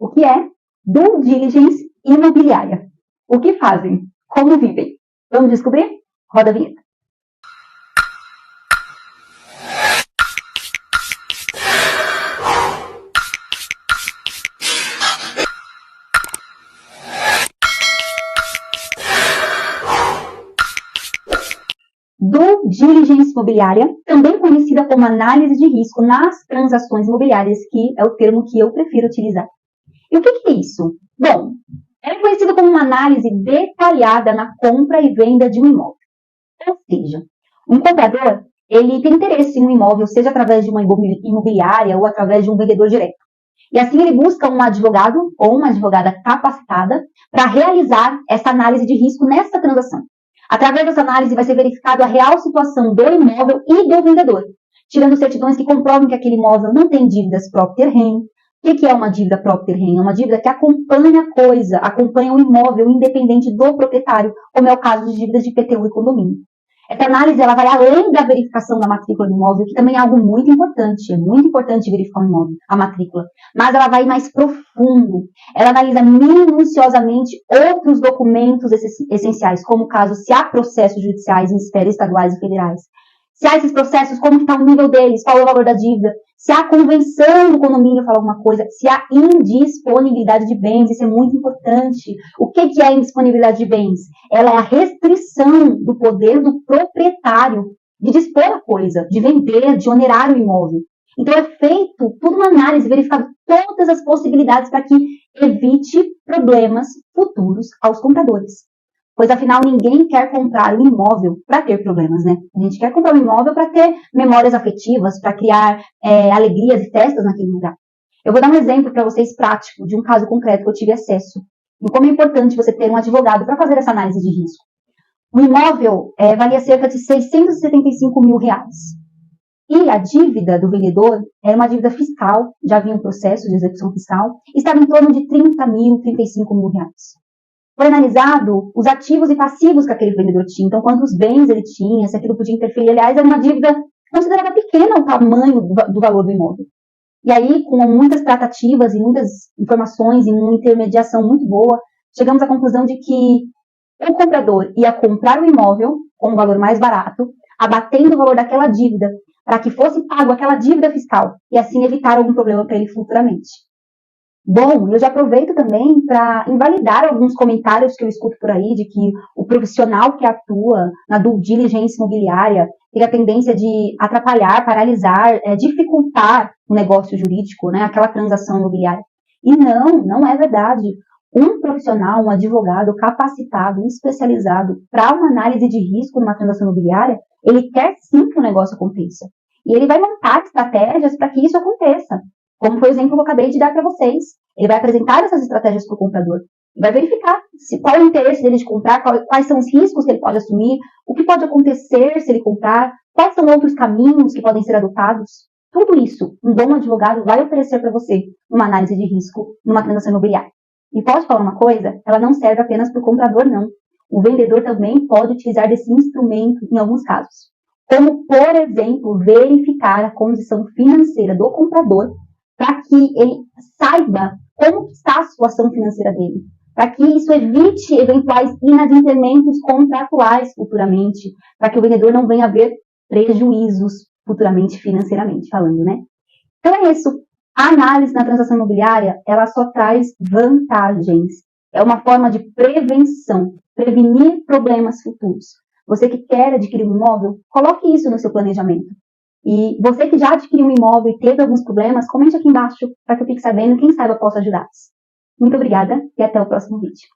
O que é due diligence imobiliária? O que fazem? Como vivem? Vamos descobrir? Roda a vinheta. Due diligence imobiliária, também conhecida como análise de risco nas transações imobiliárias, que é o termo que eu prefiro utilizar. E o que é isso? Bom, é conhecido como uma análise detalhada na compra e venda de um imóvel. Ou seja, um comprador, ele tem interesse em um imóvel, seja através de uma imobiliária ou através de um vendedor direto. E assim ele busca um advogado ou uma advogada capacitada para realizar essa análise de risco nessa transação. Através dessa análise vai ser verificado a real situação do imóvel e do vendedor, tirando certidões que comprovem que aquele imóvel não tem dívidas próprio terreno. O que é uma dívida próprio terreno? É uma dívida que acompanha a coisa, acompanha o imóvel independente do proprietário, como é o caso de dívidas de IPTU e condomínio. Essa análise ela vai além da verificação da matrícula do imóvel, que também é algo muito importante. É muito importante verificar o imóvel, a matrícula. Mas ela vai mais profundo. Ela analisa minuciosamente outros documentos essenciais, como o caso se há processos judiciais em esferas estaduais e federais. Se há esses processos, como está o nível deles, qual é o valor da dívida, se há convenção do condomínio fala alguma coisa, se há indisponibilidade de bens, isso é muito importante. O que é a indisponibilidade de bens? Ela é a restrição do poder do proprietário de dispor a coisa, de vender, de onerar o imóvel. Então é feito toda uma análise, verificado todas as possibilidades para que evite problemas futuros aos compradores. Pois, afinal, ninguém quer comprar um imóvel para ter problemas, né? A gente quer comprar um imóvel para ter memórias afetivas, para criar alegrias e festas naquele lugar. Eu vou dar um exemplo para vocês prático de um caso concreto que eu tive acesso. E como é importante você ter um advogado para fazer essa análise de risco. O imóvel valia cerca de R$675 mil. E a dívida do vendedor era uma dívida fiscal, já havia um processo de execução fiscal, e estava em torno de 30 mil, 35 mil reais. Foi analisado os ativos e passivos que aquele vendedor tinha, então quantos bens ele tinha, se aquilo podia interferir. Aliás, era uma dívida considerada pequena o tamanho do valor do imóvel. E aí, com muitas tratativas e muitas informações e uma intermediação muito boa, chegamos à conclusão de que o comprador ia comprar o imóvel com um valor mais barato, abatendo o valor daquela dívida, para que fosse pago aquela dívida fiscal e assim evitar algum problema para ele futuramente. Bom, eu já aproveito também para invalidar alguns comentários que eu escuto por aí de que o profissional que atua na due diligence imobiliária tem a tendência de atrapalhar, paralisar, dificultar o negócio jurídico, né, aquela transação imobiliária. E não é verdade. Um profissional, um advogado capacitado, especializado para uma análise de risco numa transação imobiliária, ele quer sim que o negócio aconteça. E ele vai montar estratégias para que isso aconteça. Como foi o exemplo que eu acabei de dar para vocês. Ele vai apresentar essas estratégias para o comprador. Vai verificar qual é o interesse dele de comprar, quais são os riscos que ele pode assumir, o que pode acontecer se ele comprar, quais são outros caminhos que podem ser adotados. Tudo isso, um bom advogado vai oferecer para você numa análise de risco, numa transação imobiliária. E pode falar uma coisa? Ela não serve apenas para o comprador, não. O vendedor também pode utilizar desse instrumento em alguns casos. Como, por exemplo, verificar a condição financeira do comprador para que ele saiba como está a situação financeira dele, para que isso evite eventuais inadimplências contratuais futuramente, para que o vendedor não venha a ver prejuízos futuramente financeiramente falando, né? Então é isso. A análise na transação imobiliária, ela só traz vantagens. É uma forma de prevenção, prevenir problemas futuros. Você que quer adquirir um imóvel, coloque isso no seu planejamento. E você que já adquiriu um imóvel e teve alguns problemas, comente aqui embaixo para que eu fique sabendo, quem sabe eu posso ajudá-los. Muito obrigada e até o próximo vídeo.